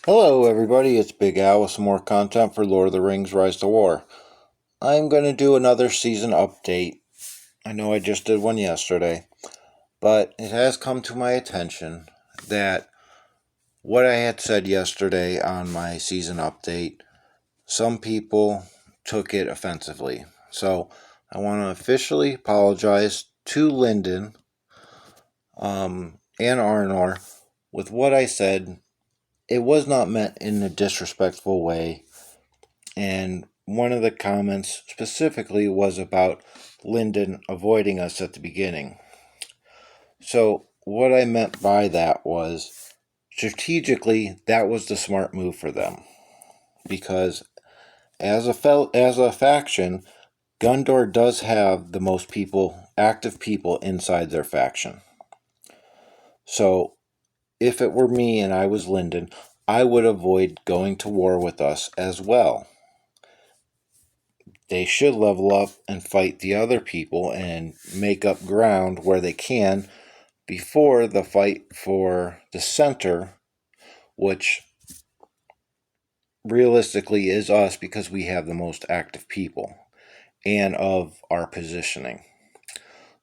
Hello everybody, it's Big Al with some more content for Lord of the Rings Rise to War. I'm going to do another season update. I know I just did one yesterday, but it has come to my attention that what I had said yesterday on my season update, some people took it offensively. So I want to officially apologize to Lyndon and Arnor with what I said. It was not meant in a disrespectful way. And one of the comments specifically was about Lyndon avoiding us at the beginning. So, what I meant by that was strategically, that was the smart move for them. Because as a faction, Gondor does have the most active people inside their faction. So, if it were me and I was Lyndon, I would avoid going to war with us as well. They should level up and fight the other people and make up ground where they can before the fight for the center, which realistically is us because we have the most active people and of our positioning.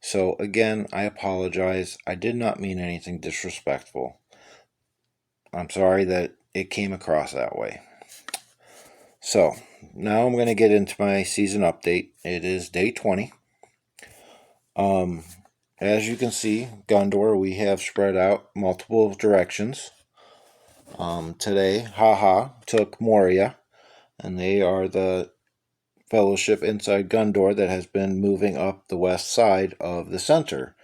So, again, I apologize. I did not mean anything disrespectful. I'm sorry that it came across that way. So, now I'm going to get into my season update. It is day 20. As you can see, Gondor, we have spread out multiple directions. Today, Haha took Moria, and they are the fellowship inside Gondor that has been moving up the west side of the center.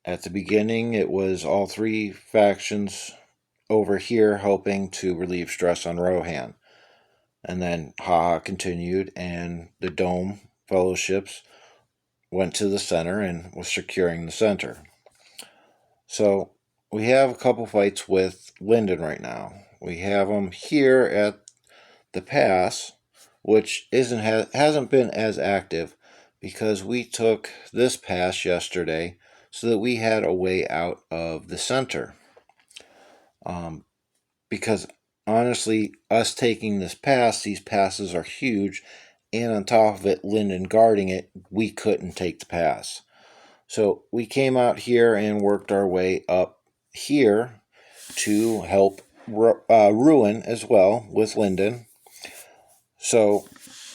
At the beginning, it was all three factions over here helping to relieve stress on Rohan. And then Haha continued, and the Dome fellowships went to the center and was securing the center. So we have a couple fights with Lyndon right now. We have him here at the pass, which hasn't been as active because we took this pass yesterday so that we had a way out of the center. Because honestly, us taking this pass, these passes are huge, and on top of it, Lyndon guarding it, we couldn't take the pass. So we came out here and worked our way up here to help Ruin as well with Lyndon. So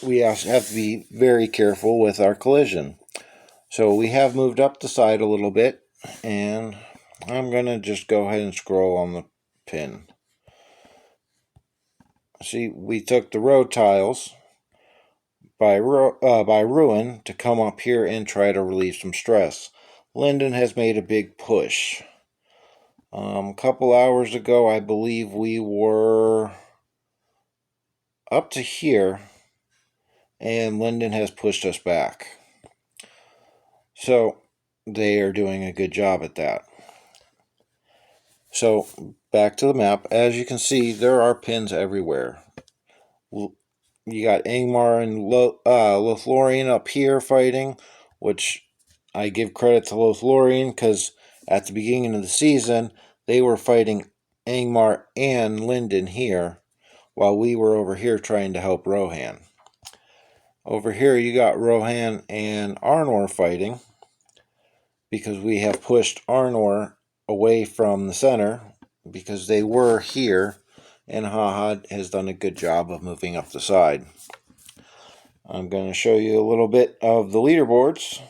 we also have to be very careful with our collision. So we have moved up the side a little bit, and I'm going to just go ahead and scroll on the pin. See, we took the road tiles by Ruin to come up here and try to relieve some stress. Lyndon has made a big push. A couple hours ago, I believe we were up to here, and Lyndon has pushed us back. So they are doing a good job at that. So back to the map. As you can see, there are pins everywhere. You got Angmar and Lothlorien up here fighting, which I give credit to Lothlorien because at the beginning of the season, they were fighting Angmar and Lyndon here, while we were over here trying to help Rohan. Over here, you got Rohan and Arnor fighting because we have pushed Arnor away from the center because they were here, and Haha has done a good job of moving up the side. I'm going to show you a little bit of the leaderboards.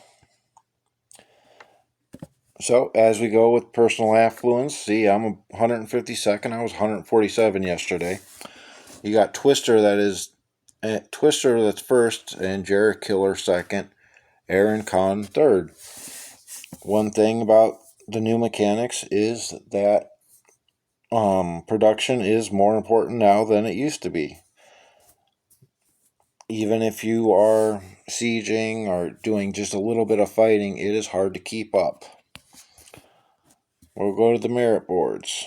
So, as we go with personal affluence, see, I'm 152nd. I was 147 yesterday. You got Twister that's first, and Jarek Killer second, Aaron Kahn third. One thing about the new mechanics is that production is more important now than it used to be. Even if you are sieging or doing just a little bit of fighting, it is hard to keep up. We'll go to the merit boards.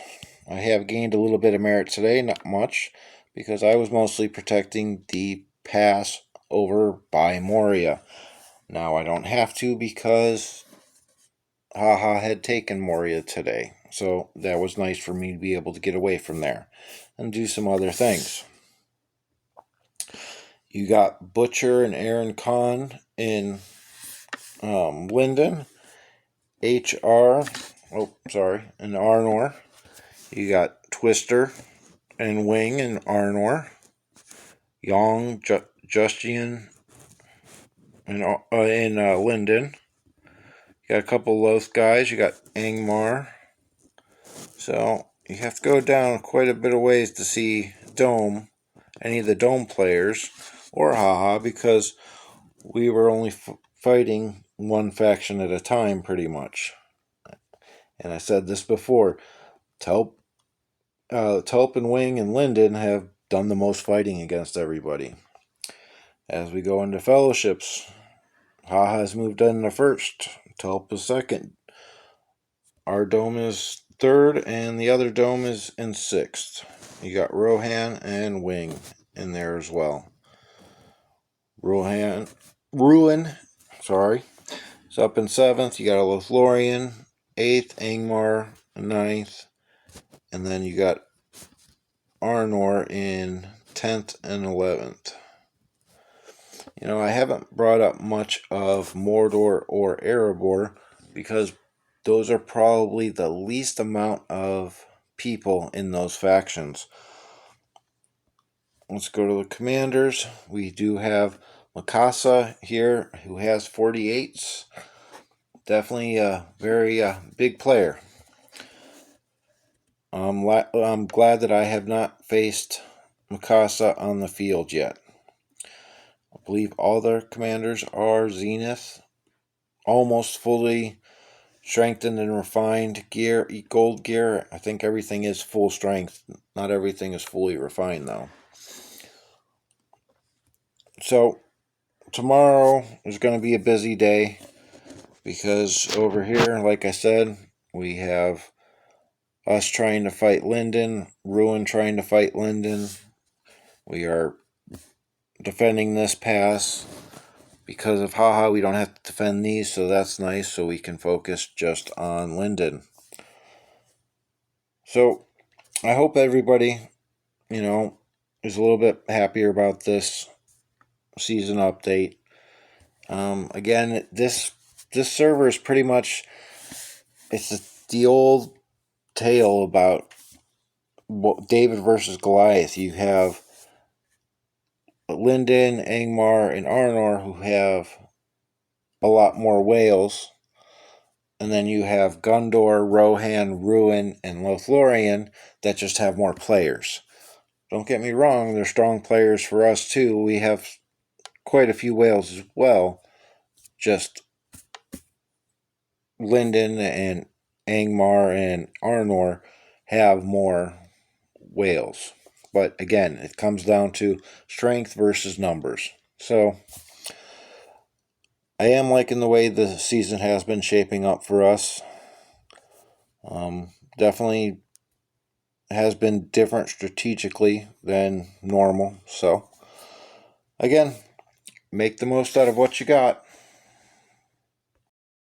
I have gained a little bit of merit today, not much, because I was mostly protecting the pass over by Moria. Now I don't have to because Haha had taken Moria today. So that was nice for me to be able to get away from there and do some other things. You got Butcher and Aaron Kahn in Linden. HR, and Arnor. You got Twister and Wing and Arnor. Young, Justian in Linden. You got a couple Loth guys. You got Angmar. So you have to go down quite a bit of ways to see Dome, any of the Dome players, or Haha, because we were only fighting one faction at a time, pretty much. And I said this before, Telp and Wing and Linden have done the most fighting against everybody. As we go into fellowships, Haha has moved into first, Telp is second. Our dome is third, and the other dome is in sixth. You got Rohan and Wing in there as well. Ruin, is up in seventh. You got a Lothlorien, eighth, Angmar, ninth, and then you got Arnor in 10th and 11th. You know, I haven't brought up much of Mordor or Erebor because those are probably the least amount of people in those factions. Let's go to the commanders. We do have Mikasa here, who has 48s. Definitely a very big player. I'm glad that I have not faced Mikasa on the field yet. I believe all their commanders are Zenith, almost fully strengthened and refined gear, gold gear. I think everything is full strength. Not everything is fully refined though. So tomorrow is going to be a busy day because over here, like I said, we have us trying to fight Linden, Ruin trying to fight Linden. We are defending this pass. Because of Haha, we don't have to defend these, so that's nice, so we can focus just on Linden. So, I hope everybody, is a little bit happier about this season update. Again, this server is pretty much, it's the old tale about David versus Goliath. You have Linden, Angmar, and Arnor who have a lot more whales. And then you have Gondor, Rohan, Ruin, and Lothlorien that just have more players. Don't get me wrong, they're strong players for us too. We have quite a few whales as well. Just Linden and Angmar and Arnor have more whales. But again, it comes down to strength versus numbers. So I am liking the way the season has been shaping up for us. Definitely has been different strategically than normal. So again, make the most out of what you got.